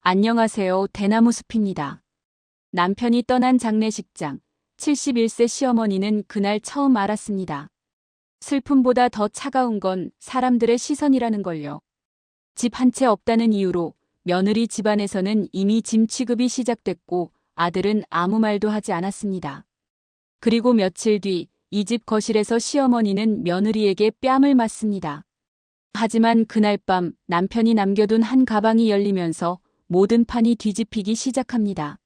안녕하세요. 대나무숲입니다. 남편이 떠난 장례식장. 71세 시어머니는 그날 처음 알았습니다. 슬픔보다 더 차가운 건 사람들의 시선이라는 걸요. 집 한 채 없다는 이유로 며느리 집안에서는 이미 짐 취급이 시작됐고 아들은 아무 말도 하지 않았습니다. 그리고 며칠 뒤 이 집 거실에서 시어머니는 며느리에게 뺨을 맞습니다. 하지만 그날 밤 남편이 남겨둔 한 가방이 열리면서 모든 판이 뒤집히기 시작합니다.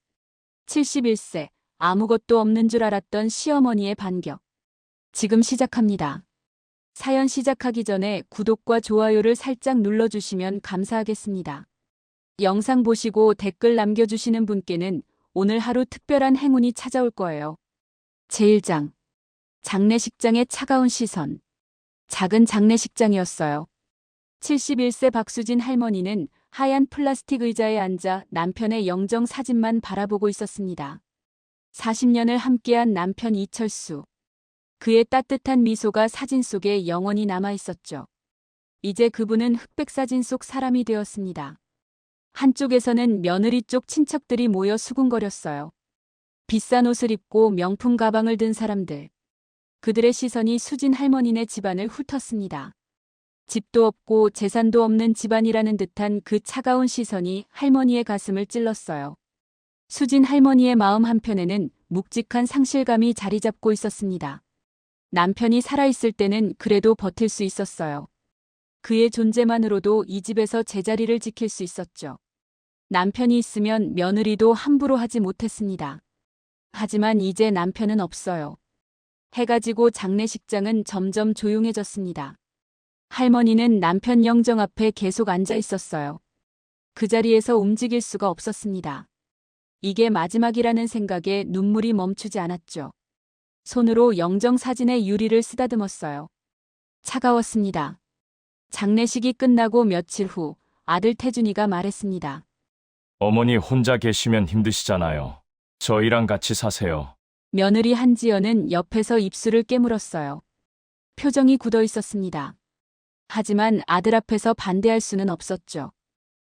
71세, 아무것도 없는 줄 알았던 시어머니의 반격. 지금 시작합니다. 사연 시작하기 전에 구독과 좋아요를 살짝 눌러주시면 감사하겠습니다. 영상 보시고 댓글 남겨주시는 분께는 오늘 하루 특별한 행운이 찾아올 거예요. 제1장. 장례식장의 차가운 시선. 작은 장례식장이었어요. 71세 박수진 할머니는 하얀 플라스틱 의자에 앉아 남편의 영정 사진만 바라보고 있었습니다. 40년을 함께한 남편 이철수. 그의 따뜻한 미소가 사진 속에 영원히 남아 있었죠. 이제 그분은 흑백 사진 속 사람이 되었습니다. 한쪽에서는 며느리 쪽 친척들이 모여 수군거렸어요. 비싼 옷을 입고 명품 가방을 든 사람들. 그들의 시선이 수진 할머니네 집안을 훑었습니다. 집도 없고 재산도 없는 집안이라는 듯한 그 차가운 시선이 할머니의 가슴을 찔렀어요. 수진 할머니의 마음 한편에는 묵직한 상실감이 자리 잡고 있었습니다. 남편이 살아있을 때는 그래도 버틸 수 있었어요. 그의 존재만으로도 이 집에서 제자리를 지킬 수 있었죠. 남편이 있으면 며느리도 함부로 하지 못했습니다. 하지만 이제 남편은 없어요. 해가 지고 장례식장은 점점 조용해졌습니다. 할머니는 남편 영정 앞에 계속 앉아 있었어요. 그 자리에서 움직일 수가 없었습니다. 이게 마지막이라는 생각에 눈물이 멈추지 않았죠. 손으로 영정 사진의 유리를 쓰다듬었어요. 차가웠습니다. 장례식이 끝나고 며칠 후 아들 태준이가 말했습니다. 어머니 혼자 계시면 힘드시잖아요. 저희랑 같이 사세요. 며느리 한지연은 옆에서 입술을 깨물었어요. 표정이 굳어 있었습니다. 하지만 아들 앞에서 반대할 수는 없었죠.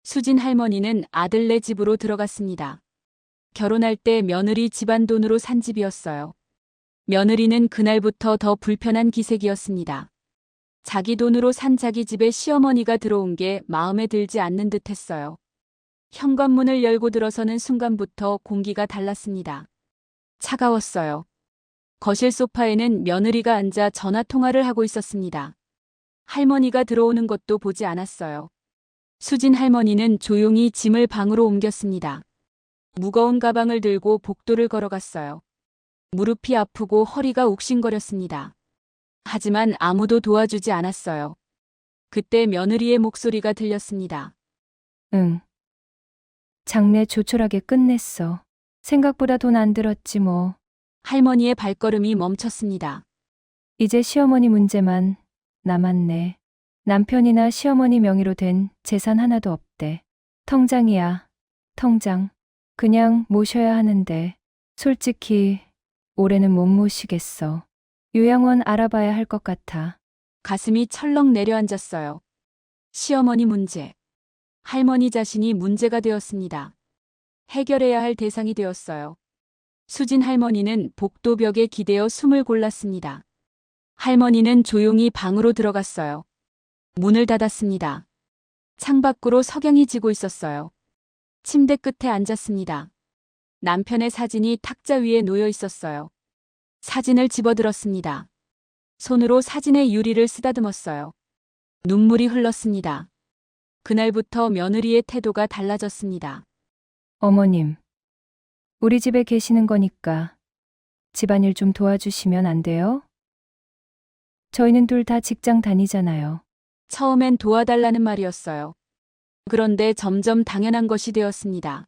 수진 할머니는 아들네 집으로 들어갔습니다. 결혼할 때 며느리 집안 돈으로 산 집이었어요. 며느리는 그날부터 더 불편한 기색이었습니다. 자기 돈으로 산 자기 집에 시어머니가 들어온 게 마음에 들지 않는 듯 했어요. 현관문을 열고 들어서는 순간부터 공기가 달랐습니다. 차가웠어요. 거실 소파에는 며느리가 앉아 전화 통화를 하고 있었습니다. 할머니가 들어오는 것도 보지 않았어요. 수진 할머니는 조용히 짐을 방으로 옮겼습니다. 무거운 가방을 들고 복도를 걸어갔어요. 무릎이 아프고 허리가 욱신거렸습니다. 하지만 아무도 도와주지 않았어요. 그때 며느리의 목소리가 들렸습니다. 응. 장례 조촐하게 끝냈어. 생각보다 돈 안 들었지 뭐. 할머니의 발걸음이 멈췄습니다. 이제 시어머니 문제만 남았네. 남편이나 시어머니 명의로 된 재산 하나도 없대. 통장이야. 통장. 그냥 모셔야 하는데. 솔직히 올해는 못 모시겠어. 요양원 알아봐야 할 것 같아. 가슴이 철렁 내려앉았어요. 시어머니 문제. 할머니 자신이 문제가 되었습니다. 해결해야 할 대상이 되었어요. 수진 할머니는 복도벽에 기대어 숨을 골랐습니다. 할머니는 조용히 방으로 들어갔어요. 문을 닫았습니다. 창밖으로 석양이 지고 있었어요. 침대 끝에 앉았습니다. 남편의 사진이 탁자 위에 놓여 있었어요. 사진을 집어들었습니다. 손으로 사진의 유리를 쓰다듬었어요. 눈물이 흘렀습니다. 그날부터 며느리의 태도가 달라졌습니다. 어머님. 우리 집에 계시는 거니까 집안일 좀 도와주시면 안 돼요? 저희는 둘 다 직장 다니잖아요. 처음엔 도와달라는 말이었어요. 그런데 점점 당연한 것이 되었습니다.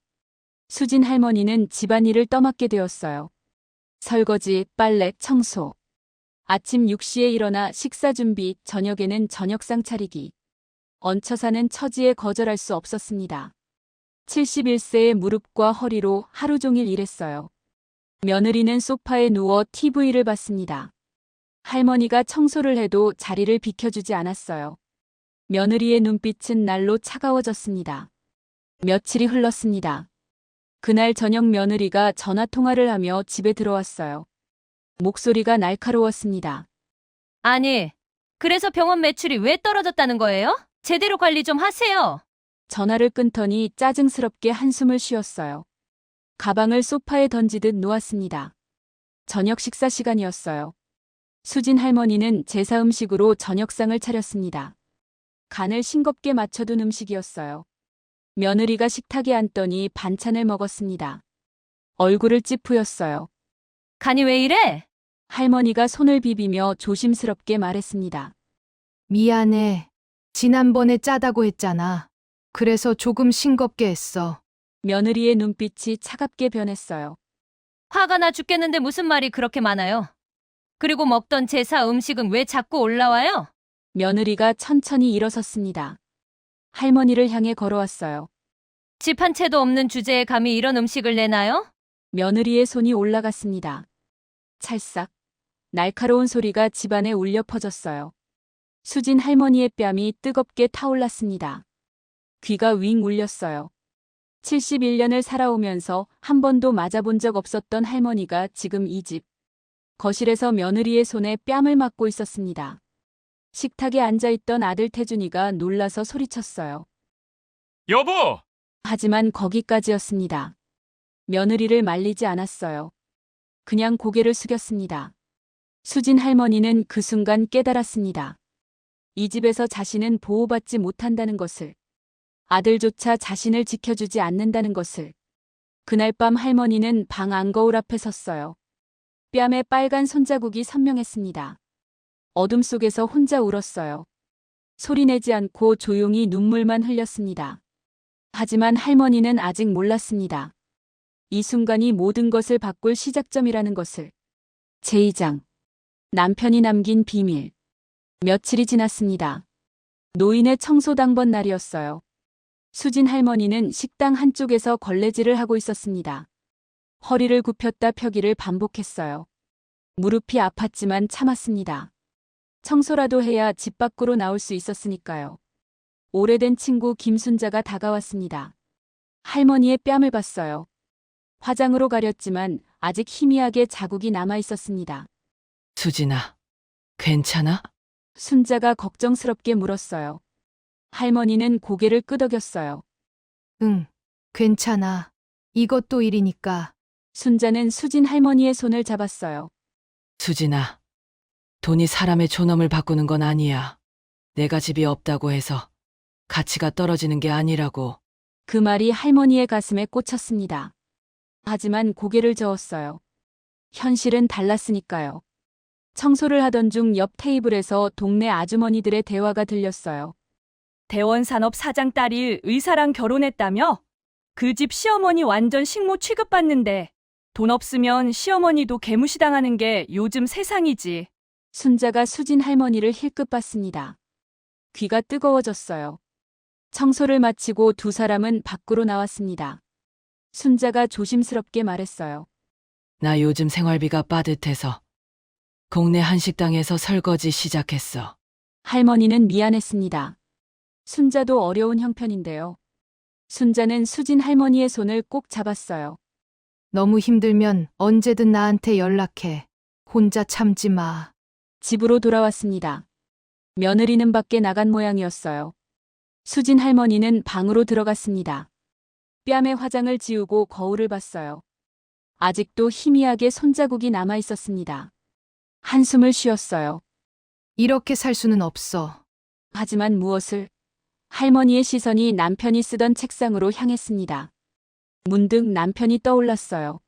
수진 할머니는 집안일을 떠맡게 되었어요. 설거지, 빨래, 청소. 아침 6시에 일어나 식사 준비, 저녁에는 저녁상 차리기. 얹혀 사는 처지에 거절할 수 없었습니다. 71세의 무릎과 허리로 하루 종일 일했어요. 며느리는 소파에 누워 TV를 봤습니다. 할머니가 청소를 해도 자리를 비켜주지 않았어요. 며느리의 눈빛은 날로 차가워졌습니다. 며칠이 흘렀습니다. 그날 저녁 며느리가 전화 통화를 하며 집에 들어왔어요. 목소리가 날카로웠습니다. 아니, 그래서 병원 매출이 왜 떨어졌다는 거예요? 제대로 관리 좀 하세요. 전화를 끊더니 짜증스럽게 한숨을 쉬었어요. 가방을 소파에 던지듯 누웠습니다. 저녁 식사 시간이었어요. 수진 할머니는 제사 음식으로 저녁상을 차렸습니다. 간을 싱겁게 맞춰둔 음식이었어요. 며느리가 식탁에 앉더니 반찬을 먹었습니다. 얼굴을 찌푸렸어요. 간이 왜 이래? 할머니가 손을 비비며 조심스럽게 말했습니다. 미안해. 지난번에 짜다고 했잖아. 그래서 조금 싱겁게 했어. 며느리의 눈빛이 차갑게 변했어요. 화가 나 죽겠는데 무슨 말이 그렇게 많아요? 그리고 먹던 제사 음식은 왜 자꾸 올라와요? 며느리가 천천히 일어섰습니다. 할머니를 향해 걸어왔어요. 집 한 채도 없는 주제에 감히 이런 음식을 내나요? 며느리의 손이 올라갔습니다. 찰싹. 날카로운 소리가 집안에 울려 퍼졌어요. 수진 할머니의 뺨이 뜨겁게 타올랐습니다. 귀가 윙 울렸어요. 71년을 살아오면서 한 번도 맞아본 적 없었던 할머니가 지금 이 집 거실에서 며느리의 손에 뺨을 맞고 있었습니다. 식탁에 앉아있던 아들 태준이가 놀라서 소리쳤어요. 여보! 하지만 거기까지였습니다. 며느리를 말리지 않았어요. 그냥 고개를 숙였습니다. 수진 할머니는 그 순간 깨달았습니다. 이 집에서 자신은 보호받지 못한다는 것을, 아들조차 자신을 지켜주지 않는다는 것을. 그날 밤 할머니는 방 안거울 앞에 섰어요. 뺨에 빨간 손자국이 선명했습니다. 어둠 속에서 혼자 울었어요. 소리내지 않고 조용히 눈물만 흘렸습니다. 하지만 할머니는 아직 몰랐습니다. 이 순간이 모든 것을 바꿀 시작점이라는 것을. 제2장. 남편이 남긴 비밀. 며칠이 지났습니다. 노인의 청소 당번 날이었어요. 수진 할머니는 식당 한쪽에서 걸레질을 하고 있었습니다. 허리를 굽혔다 펴기를 반복했어요. 무릎이 아팠지만 참았습니다. 청소라도 해야 집 밖으로 나올 수 있었으니까요. 오래된 친구 김순자가 다가왔습니다. 할머니의 뺨을 봤어요. 화장으로 가렸지만 아직 희미하게 자국이 남아 있었습니다. 수진아, 괜찮아? 순자가 걱정스럽게 물었어요. 할머니는 고개를 끄덕였어요. 응, 괜찮아. 이것도 일이니까. 순자는 수진 할머니의 손을 잡았어요. 수진아, 돈이 사람의 존엄을 바꾸는 건 아니야. 내가 집이 없다고 해서 가치가 떨어지는 게 아니라고. 그 말이 할머니의 가슴에 꽂혔습니다. 하지만 고개를 저었어요. 현실은 달랐으니까요. 청소를 하던 중 옆 테이블에서 동네 아주머니들의 대화가 들렸어요. 대원산업 사장 딸이 의사랑 결혼했다며? 그 집 시어머니 완전 식모 취급받는데 돈 없으면 시어머니도 개무시당하는 게 요즘 세상이지. 순자가 수진 할머니를 힐끗 봤습니다. 귀가 뜨거워졌어요. 청소를 마치고 두 사람은 밖으로 나왔습니다. 순자가 조심스럽게 말했어요. 나 요즘 생활비가 빠듯해서 동네 한식당에서 설거지 시작했어. 할머니는 미안했습니다. 순자도 어려운 형편인데요. 순자는 수진 할머니의 손을 꼭 잡았어요. 너무 힘들면 언제든 나한테 연락해. 혼자 참지 마. 집으로 돌아왔습니다. 며느리는 밖에 나간 모양이었어요. 수진 할머니는 방으로 들어갔습니다. 뺨에 화장을 지우고 거울을 봤어요. 아직도 희미하게 손자국이 남아 있었습니다. 한숨을 쉬었어요. 이렇게 살 수는 없어. 하지만 무엇을? 할머니의 시선이 남편이 쓰던 책상으로 향했습니다. 문득 남편이 떠올랐어요.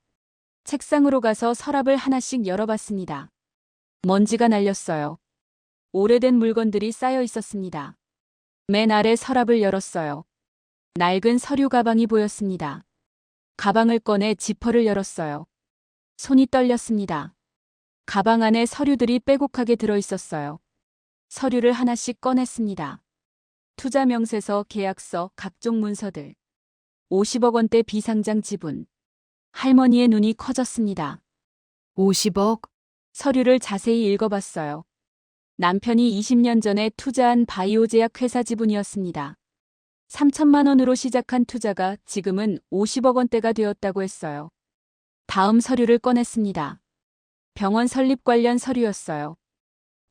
책상으로 가서 서랍을 하나씩 열어봤습니다. 먼지가 날렸어요. 오래된 물건들이 쌓여 있었습니다. 맨 아래 서랍을 열었어요. 낡은 서류 가방이 보였습니다. 가방을 꺼내 지퍼를 열었어요. 손이 떨렸습니다. 가방 안에 서류들이 빼곡하게 들어있었어요. 서류를 하나씩 꺼냈습니다. 투자 명세서, 계약서, 각종 문서들. 50억 원대 비상장 지분. 할머니의 눈이 커졌습니다. 50억? 서류를 자세히 읽어봤어요. 남편이 20년 전에 투자한 바이오 제약 회사 지분이었습니다. 3천만 원으로 시작한 투자가 지금은 50억 원대가 되었다고 했어요. 다음 서류를 꺼냈습니다. 병원 설립 관련 서류였어요.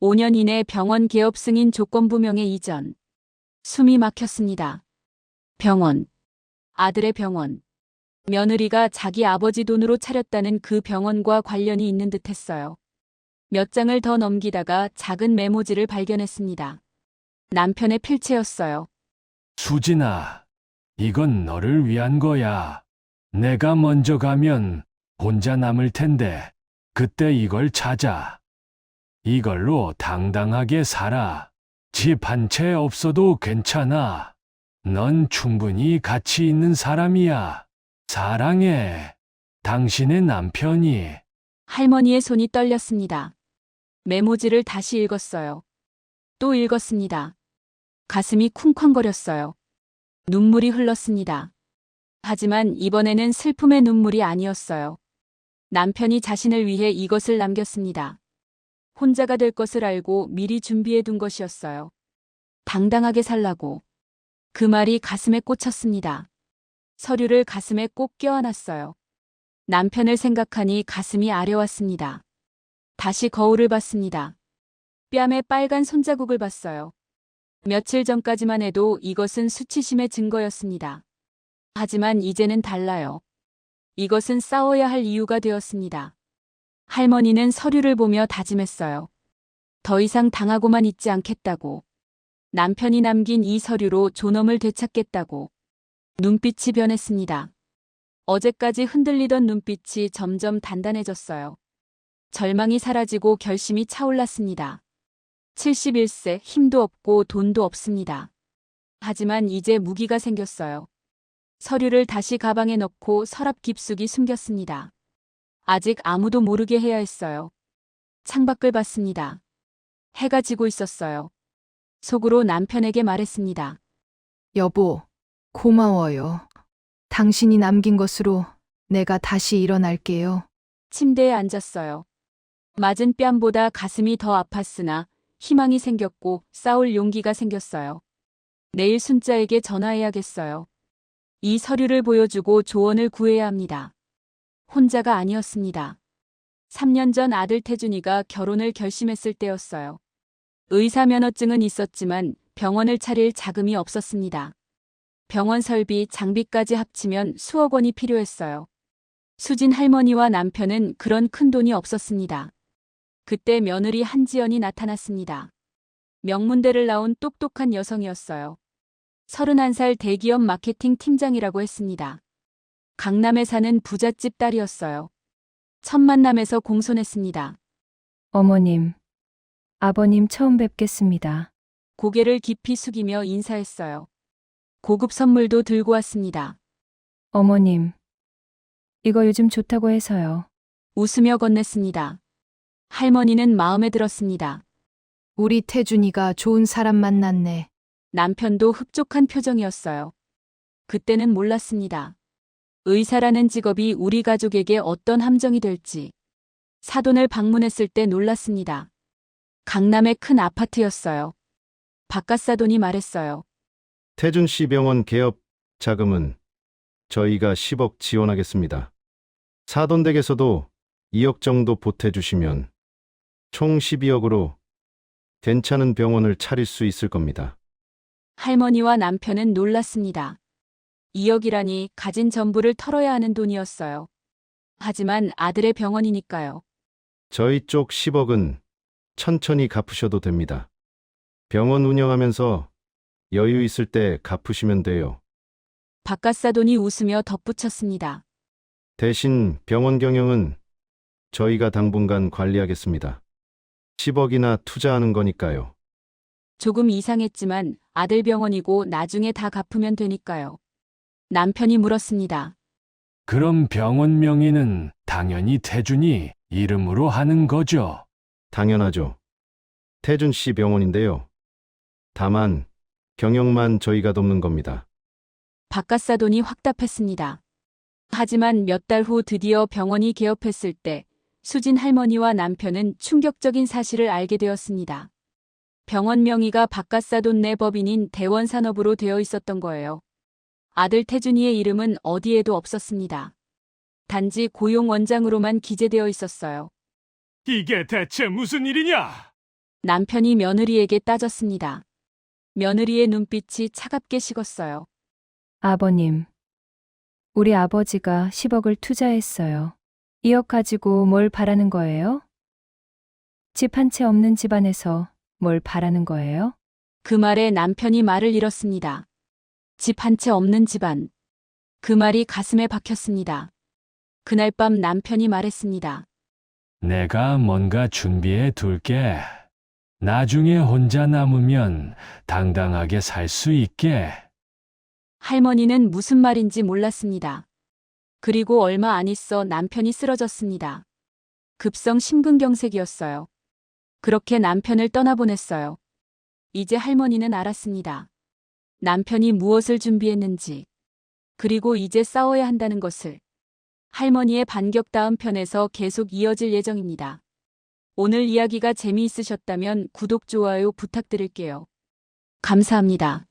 5년 이내 병원 개업 승인 조건부 명예 이전. 숨이 막혔습니다. 병원. 아들의 병원. 며느리가 자기 아버지 돈으로 차렸다는 그 병원과 관련이 있는 듯 했어요. 몇 장을 더 넘기다가 작은 메모지를 발견했습니다. 남편의 필체였어요. 수진아, 이건 너를 위한 거야. 내가 먼저 가면 혼자 남을 텐데, 그때 이걸 찾아. 이걸로 당당하게 살아. 집 한 채 없어도 괜찮아. 넌 충분히 가치 있는 사람이야. 사랑해. 당신의 남편이. 할머니의 손이 떨렸습니다. 메모지를 다시 읽었어요. 또 읽었습니다. 가슴이 쿵쾅거렸어요. 눈물이 흘렀습니다. 하지만 이번에는 슬픔의 눈물이 아니었어요. 남편이 자신을 위해 이것을 남겼습니다. 혼자가 될 것을 알고 미리 준비해 둔 것이었어요. 당당하게 살라고. 그 말이 가슴에 꽂혔습니다. 서류를 가슴에 꼭 껴안았어요. 남편을 생각하니 가슴이 아려왔습니다. 다시 거울을 봤습니다. 뺨에 빨간 손자국을 봤어요. 며칠 전까지만 해도 이것은 수치심의 증거였습니다. 하지만 이제는 달라요. 이것은 싸워야 할 이유가 되었습니다. 할머니는 서류를 보며 다짐했어요. 더 이상 당하고만 있지 않겠다고. 남편이 남긴 이 서류로 존엄을 되찾겠다고. 눈빛이 변했습니다. 어제까지 흔들리던 눈빛이 점점 단단해졌어요. 절망이 사라지고 결심이 차올랐습니다. 71세, 힘도 없고 돈도 없습니다. 하지만 이제 무기가 생겼어요. 서류를 다시 가방에 넣고 서랍 깊숙이 숨겼습니다. 아직 아무도 모르게 해야 했어요. 창밖을 봤습니다. 해가 지고 있었어요. 속으로 남편에게 말했습니다. 여보, 고마워요. 당신이 남긴 것으로 내가 다시 일어날게요. 침대에 앉았어요. 맞은 뺨보다 가슴이 더 아팠으나 희망이 생겼고 싸울 용기가 생겼어요. 내일 순자에게 전화해야겠어요. 이 서류를 보여주고 조언을 구해야 합니다. 혼자가 아니었습니다. 3년 전 아들 태준이가 결혼을 결심했을 때였어요. 의사 면허증은 있었지만 병원을 차릴 자금이 없었습니다. 병원 설비, 장비까지 합치면 수억 원이 필요했어요. 수진 할머니와 남편은 그런 큰 돈이 없었습니다. 그때 며느리 한지연이 나타났습니다. 명문대를 나온 똑똑한 여성이었어요. 31살 대기업 마케팅 팀장이라고 했습니다. 강남에 사는 부잣집 딸이었어요. 첫 만남에서 공손했습니다. 어머님, 아버님 처음 뵙겠습니다. 고개를 깊이 숙이며 인사했어요. 고급 선물도 들고 왔습니다. 어머님, 이거 요즘 좋다고 해서요. 웃으며 건넸습니다. 할머니는 마음에 들었습니다. 우리 태준이가 좋은 사람 만났네. 남편도 흡족한 표정이었어요. 그때는 몰랐습니다. 의사라는 직업이 우리 가족에게 어떤 함정이 될지. 사돈을 방문했을 때 놀랐습니다. 강남의 큰 아파트였어요. 바깥 사돈이 말했어요. 태준 씨 병원 개업 자금은 저희가 10억 지원하겠습니다. 사돈 댁에서도 2억 정도 보태주시면 총 12억으로 괜찮은 병원을 차릴 수 있을 겁니다. 할머니와 남편은 놀랐습니다. 2억이라니 가진 전부를 털어야 하는 돈이었어요. 하지만 아들의 병원이니까요. 저희 쪽 10억은 천천히 갚으셔도 됩니다. 병원 운영하면서 여유 있을 때 갚으시면 돼요. 바깥 사돈이 웃으며 덧붙였습니다. 대신 병원 경영은 저희가 당분간 관리하겠습니다. 10억이나 투자하는 거니까요. 조금 이상했지만 아들 병원이고 나중에 다 갚으면 되니까요. 남편이 물었습니다. 그럼 병원 명의는 당연히 태준이 이름으로 하는 거죠? 당연하죠. 태준 씨 병원인데요. 다만 경영만 저희가 돕는 겁니다. 바깥 사돈이 확답했습니다. 하지만 몇 달 후 드디어 병원이 개업했을 때 수진 할머니와 남편은 충격적인 사실을 알게 되었습니다. 병원 명의가 바깥사돈 내 법인인 대원산업으로 되어 있었던 거예요. 아들 태준이의 이름은 어디에도 없었습니다. 단지 고용 원장으로만 기재되어 있었어요. 이게 대체 무슨 일이냐? 남편이 며느리에게 따졌습니다. 며느리의 눈빛이 차갑게 식었어요. 아버님, 우리 아버지가 10억을 투자했어요. 2억 가지고 뭘 바라는 거예요? 집 한 채 없는 집안에서 뭘 바라는 거예요? 그 말에 남편이 말을 잃었습니다. 집 한 채 없는 집안. 그 말이 가슴에 박혔습니다. 그날 밤 남편이 말했습니다. 내가 뭔가 준비해 둘게. 나중에 혼자 남으면 당당하게 살 수 있게. 할머니는 무슨 말인지 몰랐습니다. 그리고 얼마 안 있어 남편이 쓰러졌습니다. 급성 심근경색이었어요. 그렇게 남편을 떠나보냈어요. 이제 할머니는 알았습니다. 남편이 무엇을 준비했는지, 그리고 이제 싸워야 한다는 것을. 할머니의 반격 다음 편에서 계속 이어질 예정입니다. 오늘 이야기가 재미있으셨다면 구독, 좋아요 부탁드릴게요. 감사합니다.